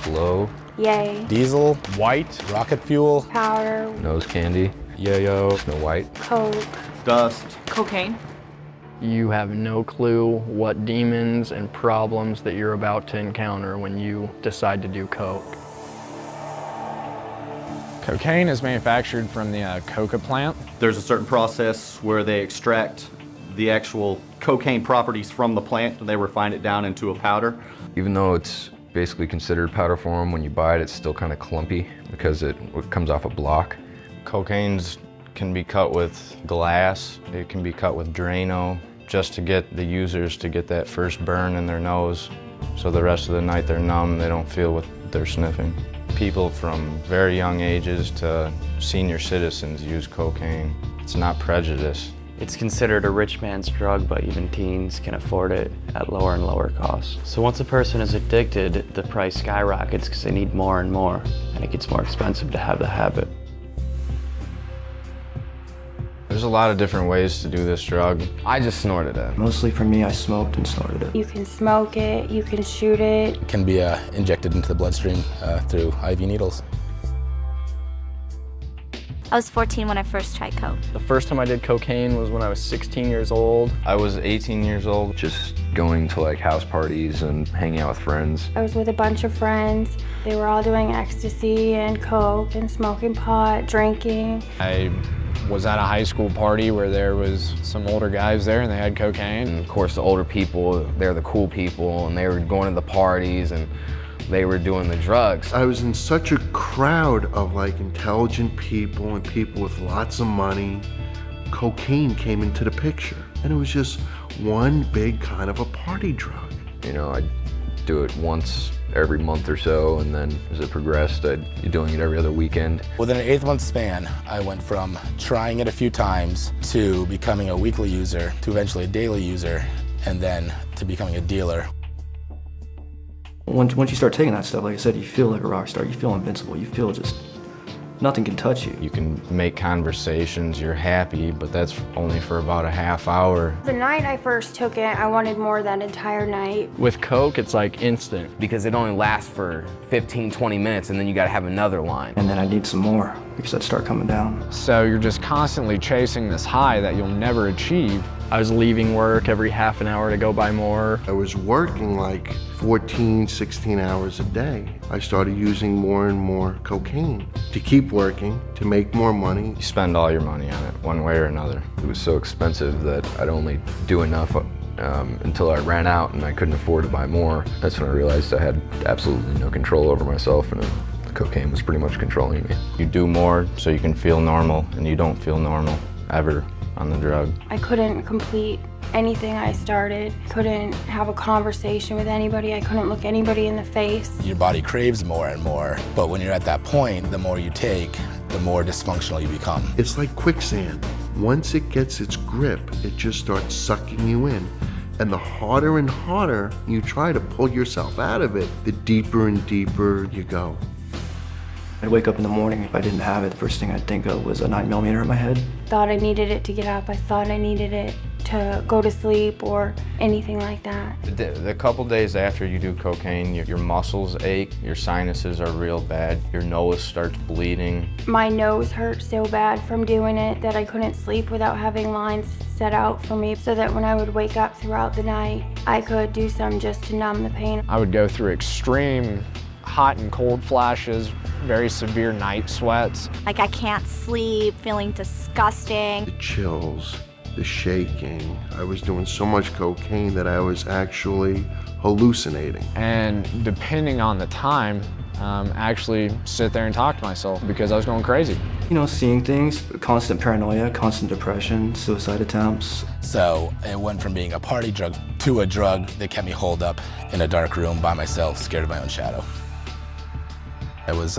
Glow. Yay. Diesel. White. Rocket fuel. Powder. Nose candy. Yo-yo. Snow White. Coke. Dust. Cocaine. You have no clue what demons and problems that you're about to encounter when you decide to do coke. Cocaine is manufactured from the coca plant. There's a certain process where they extract the actual cocaine properties from the plant and they refine it down into a powder. Even though it's basically considered powder form, when you buy it, it's still kind of clumpy because it comes off a block. Cocaines can be cut with glass, it can be cut with Drano, just to get the users to get that first burn in their nose, so the rest of the night they're numb, they don't feel what they're sniffing. People from very young ages to senior citizens use cocaine. It's not prejudice. It's considered a rich man's drug, but even teens can afford it at lower and lower costs. So once a person is addicted, the price skyrockets because they need more and more, and it gets more expensive to have the habit. There's a lot of different ways to do this drug. I just snorted it. Mostly for me, I smoked and snorted it. You can smoke it, you can shoot it. It can be injected into the bloodstream through IV needles. I was 14 when I first tried coke. The first time I did cocaine was when I was 16 years old. I was 18 years old. Just going to like house parties and hanging out with friends. I was with a bunch of friends. They were all doing ecstasy and coke and smoking pot, drinking. I was at a high school party where there was some older guys there and they had cocaine. And of course the older people, they're the cool people and they were going to the parties and they were doing the drugs. I was in such a crowd of like intelligent people and people with lots of money. Cocaine came into the picture and it was just one big kind of a party drug. You know, I'd do it once every month or so, and then as it progressed, I'd be doing it every other weekend. Within an 8-month span, I went from trying it a few times to becoming a weekly user, to eventually a daily user, and then to becoming a dealer. Once you start taking that stuff, like I said, you feel like a rock star. You feel invincible. You feel just nothing can touch you. You can make conversations, you're happy, but that's only for about a half hour. The night I first took it, I wanted more that entire night. With coke, it's like instant. Because it only lasts for 15, 20 minutes and then you gotta have another line. And then I need some more because I'd start coming down. So you're just constantly chasing this high that you'll never achieve. I was leaving work every half an hour to go buy more. I was working like 14, 16 hours a day. I started using more and more cocaine to keep working, to make more money. You spend all your money on it, one way or another. It was so expensive that I'd only do enough until I ran out and I couldn't afford to buy more. That's when I realized I had absolutely no control over myself, and the cocaine was pretty much controlling me. You do more so you can feel normal, and you don't feel normal ever on the drug. I couldn't complete anything I started. Couldn't have a conversation with anybody. I couldn't look anybody in the face. Your body craves more and more, but when you're at that point, the more you take, the more dysfunctional you become. It's like quicksand. Once it gets its grip, it just starts sucking you in. And the harder and harder you try to pull yourself out of it, the deeper and deeper you go. I'd wake up in the morning, if I didn't have it, the first thing I'd think of was a 9mm in my head. Thought I needed it to get up. I thought I needed it to go to sleep or anything like that. The couple days after you do cocaine, your muscles ache, your sinuses are real bad, your nose starts bleeding. My nose hurt so bad from doing it that I couldn't sleep without having lines set out for me, so that when I would wake up throughout the night, I could do some just to numb the pain. I would go through extreme hot and cold flashes, very severe night sweats. Like I can't sleep, feeling disgusting. The chills, the shaking. I was doing so much cocaine that I was actually hallucinating. And depending on the time, actually sit there and talk to myself because I was going crazy. You know, seeing things, constant paranoia, constant depression, suicide attempts. So it went from being a party drug to a drug that kept me holed up in a dark room by myself, scared of my own shadow. I was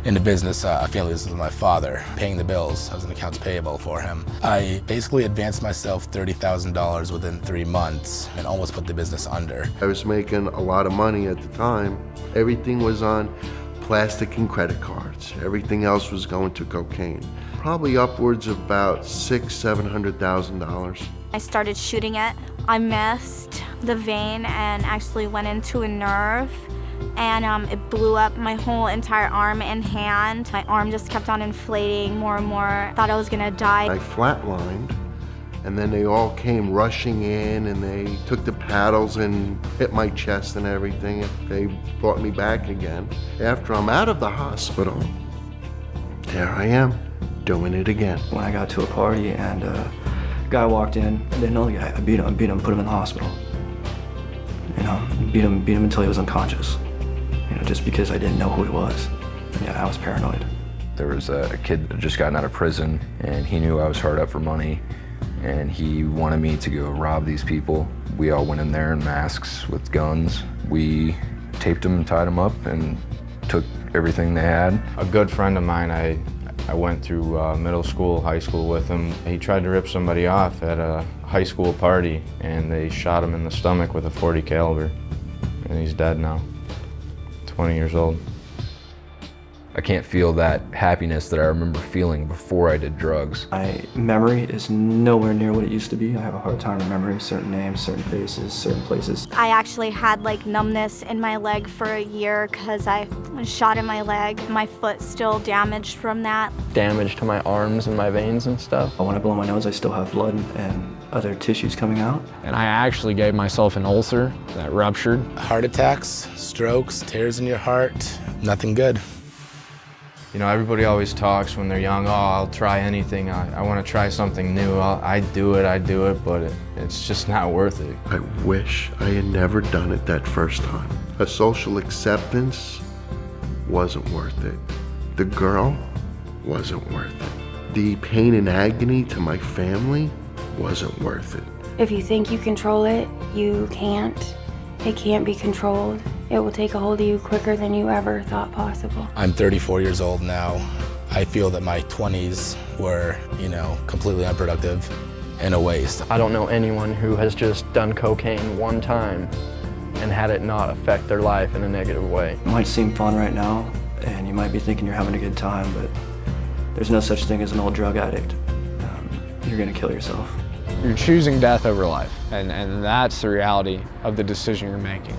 in the business, a family business with my father, paying the bills. I was an accounts payable for him. I basically advanced myself $30,000 within 3 months and almost put the business under. I was making a lot of money at the time. Everything was on plastic and credit cards. Everything else was going to cocaine. Probably upwards of about $600,000-$700,000. I started shooting it. I missed the vein and actually went into a nerve. and it blew up my whole entire arm and hand. My arm just kept on inflating more and more. Thought I was gonna die. I flatlined, and then they all came rushing in, and they took the paddles and hit my chest and everything. They brought me back again. After I'm out of the hospital, there I am, doing it again. When I got to a party and a guy walked in, I didn't know the guy. I beat him, put him in the hospital. You know, beat him until he was unconscious. You know, just because I didn't know who he was. Yeah, I was paranoid. There was a kid that had just gotten out of prison, and he knew I was hard up for money, and he wanted me to go rob these people. We all went in there in masks with guns. We taped them and tied them up and took everything they had. A good friend of mine, I went through middle school, high school with him. He tried to rip somebody off at a high school party, and they shot him in the stomach with a .40 caliber, and he's dead now, 20 years old. I can't feel that happiness that I remember feeling before I did drugs. My memory is nowhere near what it used to be. I have a hard time remembering certain names, certain faces, certain places. I actually had like numbness in my leg for a year because I was shot in my leg. My foot's still damaged from that. Damage to my arms and my veins and stuff. When I blow my nose, I still have blood and other tissues coming out. And I actually gave myself an ulcer that ruptured. Heart attacks, strokes, tears in your heart, nothing good. You know, everybody always talks when they're young, oh, I'll try anything, I want to try something new, I do it, but it's just not worth it. I wish I had never done it that first time. A social acceptance wasn't worth it. The girl wasn't worth it. The pain and agony to my family wasn't worth it. If you think you control it, you can't. It can't be controlled. It will take a hold of you quicker than you ever thought possible. I'm 34 years old now. I feel that my 20s were, you know, completely unproductive and a waste. I don't know anyone who has just done cocaine one time and had it not affect their life in a negative way. It might seem fun right now, and you might be thinking you're having a good time, but there's no such thing as an old drug addict. You're gonna kill yourself. You're choosing death over life, and that's the reality of the decision you're making.